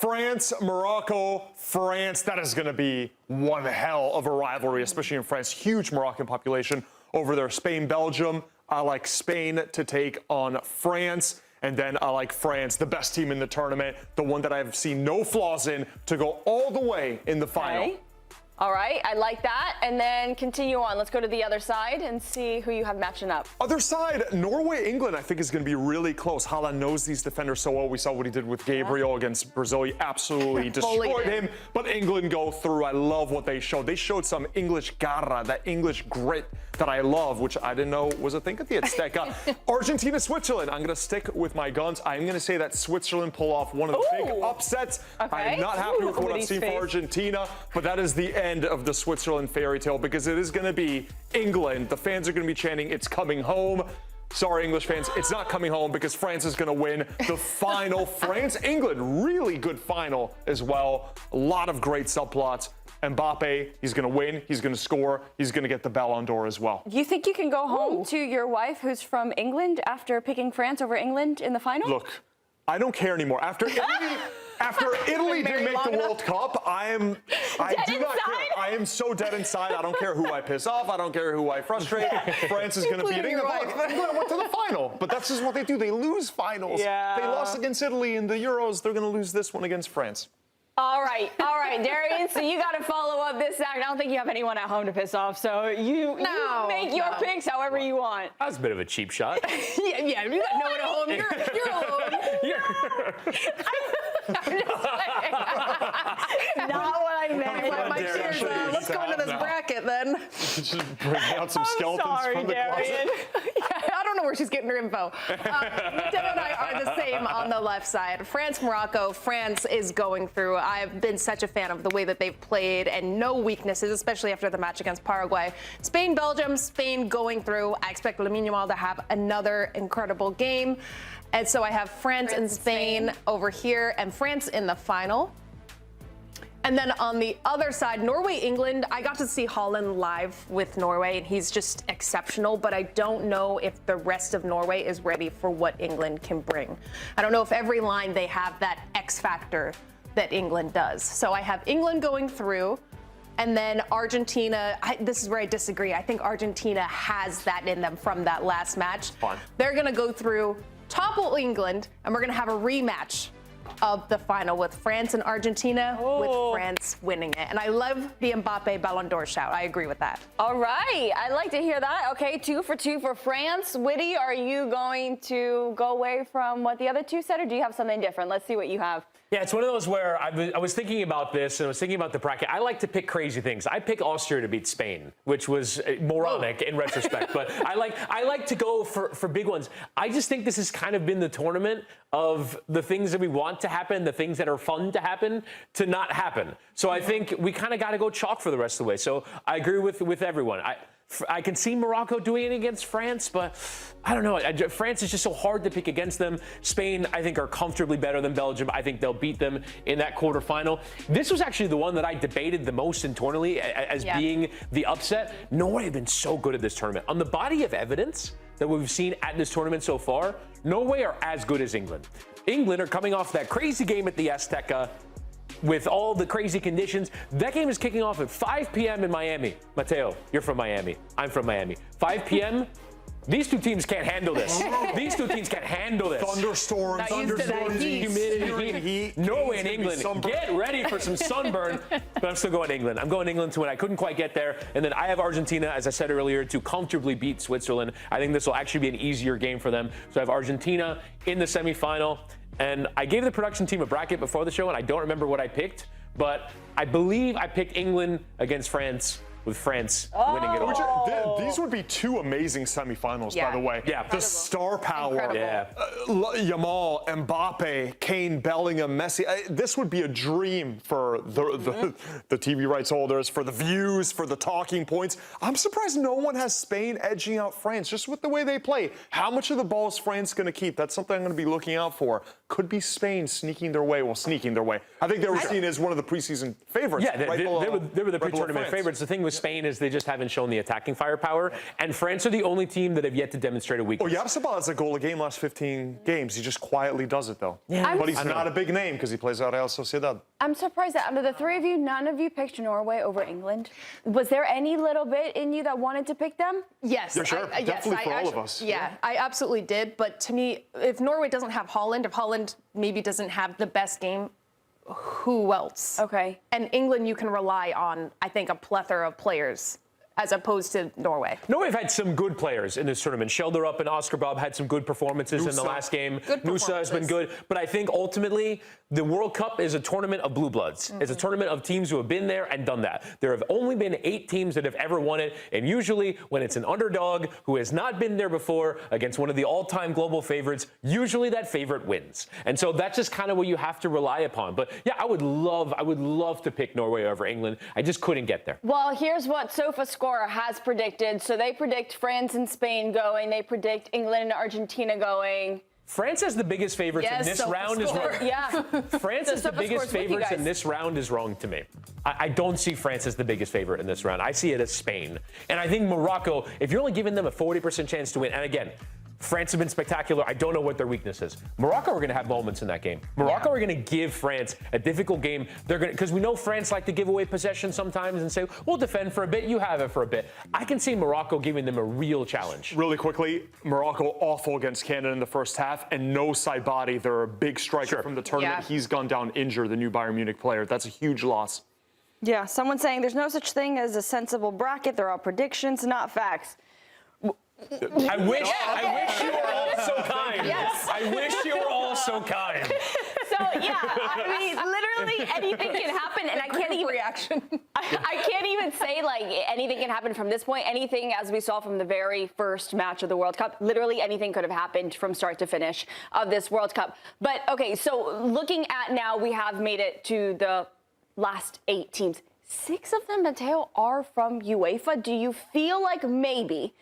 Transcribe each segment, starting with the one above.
France, Morocco, France. That is going to be one hell of a rivalry, especially in France. Huge Moroccan population over there. Spain, Belgium. I like Spain to take on France. And then I like France, the best team in the tournament, the one that I've seen no flaws in, to go all the way in the final. Okay. All right, I like that. And then continue on. Let's go to the other side and see who you have matching up. Other side, Norway, England, I think is going to be really close. Haaland knows these defenders so well. We saw what he did with Gabriel against Brazil. He absolutely destroyed him. But England go through. I love what they showed. They showed some English garra, that English grit that I love, which I didn't know was a thing at the Azteca. Argentina, Switzerland. I'm going to stick with my guns. I'm going to say that Switzerland pull off one of the big upsets. Okay. I'm not happy with what I've seen for Argentina, but that is the end of the Switzerland fairy tale, because it is going to be England. The fans are going to be chanting, "It's coming home." Sorry, English fans, it's not coming home, because France is going to win the final. France-England, really good final as well. A lot of great subplots. Mbappe, he's going to win, he's going to score, he's going to get the Ballon d'Or as well. Do you think you can go home to your wife, who's from England, after picking France over England in the final? Look, I don't care anymore. After Italy didn't make the World Cup, I do not care. I am so dead inside. I don't care who I piss off. I don't care who I frustrate. France is going to beat England. England went to the final, but that's just what they do. They lose finals. Yeah. They lost against Italy in the Euros. They're going to lose this one against France. All right, Darian, so you got to follow up this act. I don't think you have anyone at home to piss off, so you make your picks however you want. That was a bit of a cheap shot. yeah, you got no one at home. You're alone. I'm just saying. Not what I meant. My cheers. Let's go into this bracket then. Just bring out some skeletons from the closet. I don't know where she's getting her info. Deb and I are the same on the left side. France, Morocco. France is going through. I've been such a fan of the way that they've played and no weaknesses, especially after the match against Paraguay. Spain, Belgium. Spain going through. I expect Lamine Yamal to have another incredible game. And so I have France and Spain over here, and France in the final. And then on the other side, Norway, England. I got to see Haaland live with Norway, and he's just exceptional, but I don't know if the rest of Norway is ready for what England can bring. I don't know if every line they have that X factor that England does. So I have England going through, and then Argentina. This is where I disagree. I think Argentina has that in them from that last match. Fine. They're going to go through, topple England, and we're going to have a rematch of the final with France and Argentina, with France winning it. And I love the Mbappe Ballon d'Or shout. I agree with that. All right. I'd like to hear that. Okay, 2 for 2 for France. Witty, are you going to go away from what the other two said, or do you have something different? Let's see what you have. Yeah, it's one of those where I was thinking about this, and I was thinking about the bracket. I like to pick crazy things. I pick Austria to beat Spain, which was moronic in retrospect. But I like to go for big ones. I just think this has kind of been the tournament of the things that we want to happen, the things that are fun to happen, to not happen. So I think we kind of got to go chalk for the rest of the way. So I agree with everyone. I can see Morocco doing it against France, but I don't know. France is just so hard to pick against them. Spain, I think, are comfortably better than Belgium. I think they'll beat them in that quarterfinal. This was actually the one that I debated the most internally as being the upset. Norway have been so good at this tournament. On the body of evidence that we've seen at this tournament so far, Norway are as good as England. England are coming off that crazy game at the Azteca with all the crazy conditions. That game is kicking off at 5 p.m. in Miami. Matteo, you're from Miami. I'm from Miami. 5 p.m. These two teams can't handle this. These two teams can't handle this. Thunderstorms, humidity, heat. Norway and England, get ready for some sunburn. But I'm still going England. I'm going England to win. I couldn't quite get there. And then I have Argentina, as I said earlier, to comfortably beat Switzerland. I think this will actually be an easier game for them. So I have Argentina in the semifinal. And I gave the production team a bracket before the show, and I don't remember what I picked, but I believe I picked England against France, with France winning it all. These would be two amazing semifinals, by the way. Yeah. The star power. Yeah. Yamal, Mbappe, Kane, Bellingham, Messi. This would be a dream for the TV rights holders, for the views, for the talking points. I'm surprised no one has Spain edging out France, just with the way they play. How much of the ball is France going to keep? That's something I'm going to be looking out for. could be Spain sneaking their way. Well, sneaking their way. I think they were seen as one of the preseason favorites. Yeah, they were the pre-tournament France. favorites. The thing with Spain is they just haven't shown the attacking firepower, and France are the only team that have yet to demonstrate a weakness. Oh, Yapsabal has a goal a game last 15 games. He just quietly does it, though. Yeah, but he's not a big name because he plays out Real Sociedad. I'm surprised that out of the three of you, none of you picked Norway over England. Was there any little bit in you that wanted to pick them? Yes. Yeah, sure. Definitely for all of us. Yeah, I absolutely did. But to me, if Norway doesn't have Holland, if Holland maybe doesn't have the best game, who else? Okay. And England, you can rely on, I think, a plethora of players as opposed to Norway. Norway have had some good players in this tournament. Shelderup and Oscar Bob had some good performances in the last game. Nusa has been good. But I think ultimately the World Cup is a tournament of blue bloods. It's a tournament of teams who have been there and done that. There have only been 8 teams that have ever won it. And usually when it's an underdog who has not been there before against one of the all-time global favorites, usually that favorite wins. And so that's just kind of what you have to rely upon. But yeah, I would love to pick Norway over England. I just couldn't get there. Well, here's what SofaScore has predicted. So they predict France and Spain going. They predict England and Argentina going. France has the biggest favorites in this round is wrong. Yeah. France is the biggest favorites in this round is wrong to me. I don't see France as the biggest favorite in this round. I see it as Spain. And I think Morocco, if you're only giving them a 40% chance to win, and again, France have been spectacular. I don't know what their weakness is. Morocco are going to have moments in that game. Morocco are going to give France a difficult game. They're going to, because we know France like to give away possession sometimes and say, we'll defend for a bit, you have it for a bit. I can see Morocco giving them a real challenge. Really quickly, Morocco awful against Canada in the first half, and no Saibadi, they're a big striker from the tournament. Yeah. He's gone down injured, the new Bayern Munich player. That's a huge loss. Yeah, someone saying there's no such thing as a sensible bracket. They're all predictions, not facts. I wish you were all so kind. Yes. I wish you were all so kind. So yeah, I mean, literally anything can happen, and I can't even reaction. I can't even say like anything can happen from this point. Anything, as we saw from the very first match of the World Cup, literally anything could have happened from start to finish of this World Cup. But okay, so looking at now, we have made it to the last 8 teams. 6 of them, Matteo, are from UEFA. Do you feel like maybe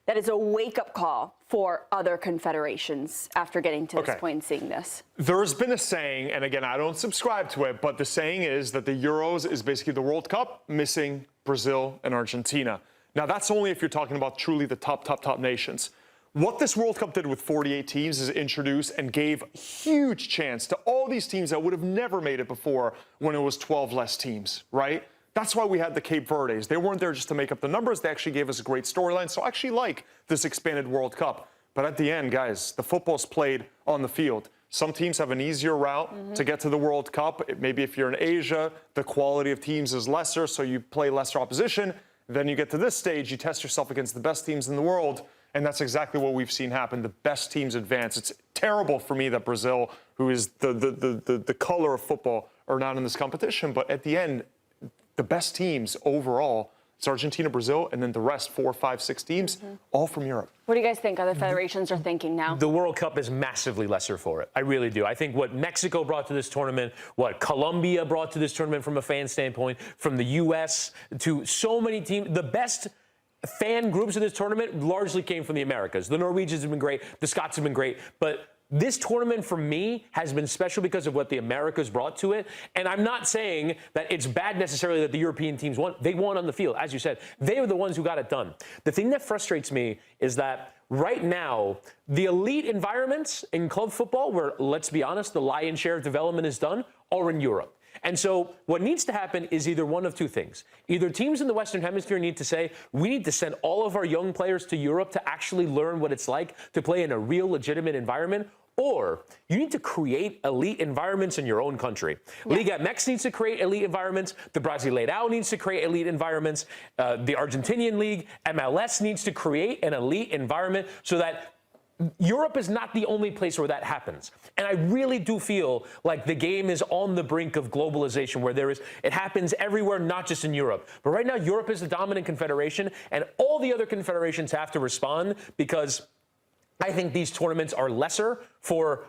that is a wake-up call for other confederations after getting to this point and seeing this? There's been a saying, and again, I don't subscribe to it, but the saying is that the Euros is basically the World Cup missing Brazil and Argentina. Now, that's only if you're talking about truly the top nations. What this World Cup did with 48 teams is introduce and gave huge chance to all these teams that would have never made it before when it was 12 less teams, right? That's why we had the Cape Verdes. They weren't there just to make up the numbers. They actually gave us a great storyline. So I actually like this expanded World Cup. But at the end, guys, the football's played on the field. Some teams have an easier route to get to the World Cup. Maybe if you're in Asia, the quality of teams is lesser, so you play lesser opposition. Then you get to this stage, you test yourself against the best teams in the world, and that's exactly what we've seen happen. The best teams advance. It's terrible for me that Brazil, who is the color of football, are not in this competition. But at the end, the best teams overall, it's Argentina, Brazil, and then the rest, 4, 5, 6 teams, all from Europe. What do you guys think other federations are thinking now? The World Cup is massively lesser for it. I really do. I think what Mexico brought to this tournament, what Colombia brought to this tournament from a fan standpoint, from the U.S. to so many teams, the best fan groups of this tournament largely came from the Americas. The Norwegians have been great. The Scots have been great. But this tournament, for me, has been special because of what the Americas brought to it. And I'm not saying that it's bad necessarily that the European teams won. They won on the field. As you said, they were the ones who got it done. The thing that frustrates me is that right now, the elite environments in club football, where, let's be honest, the lion's share of development is done, are in Europe. And so what needs to happen is either one of two things. Either teams in the Western Hemisphere need to say, we need to send all of our young players to Europe to actually learn what it's like to play in a real legitimate environment, or you need to create elite environments in your own country. Yeah. Liga MX needs to create elite environments. The Brasileirão needs to create elite environments. The Argentinian League, MLS needs to create an elite environment so that Europe is not the only place where that happens. And I really do feel like the game is on the brink of globalization, where it happens everywhere, not just in Europe. But right now, Europe is the dominant confederation, and all the other confederations have to respond, because I think these tournaments are lesser for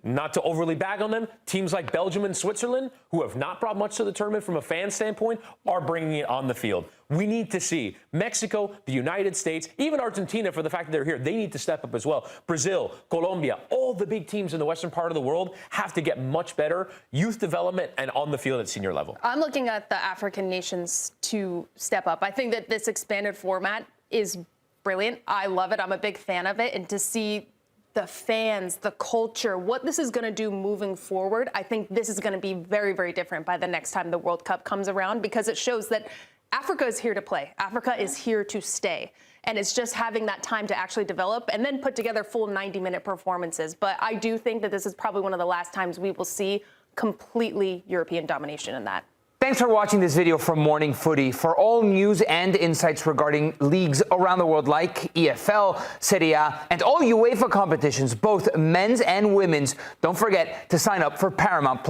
not to overly bag on them, teams like Belgium and Switzerland, who have not brought much to the tournament from a fan standpoint, are bringing it on the field. We need to see Mexico, the United States, even Argentina, for the fact that they're here, they need to step up as well. Brazil, Colombia, all the big teams in the western part of the world have to get much better youth development and on the field at senior level. I'm looking at the African nations to step up. I think that this expanded format is brilliant. I love it. I'm a big fan of it. And to see the fans, the culture, what this is going to do moving forward, I think this is going to be very, very different by the next time the World Cup comes around, because it shows that Africa is here to play. Africa is here to stay. And it's just having that time to actually develop and then put together full 90-minute performances. But I do think that this is probably one of the last times we will see completely European domination in that. Thanks for watching this video from Morning Footy. For all news and insights regarding leagues around the world like EFL, Serie, and all UEFA competitions, both men's and women's, don't forget to sign up for Paramount+.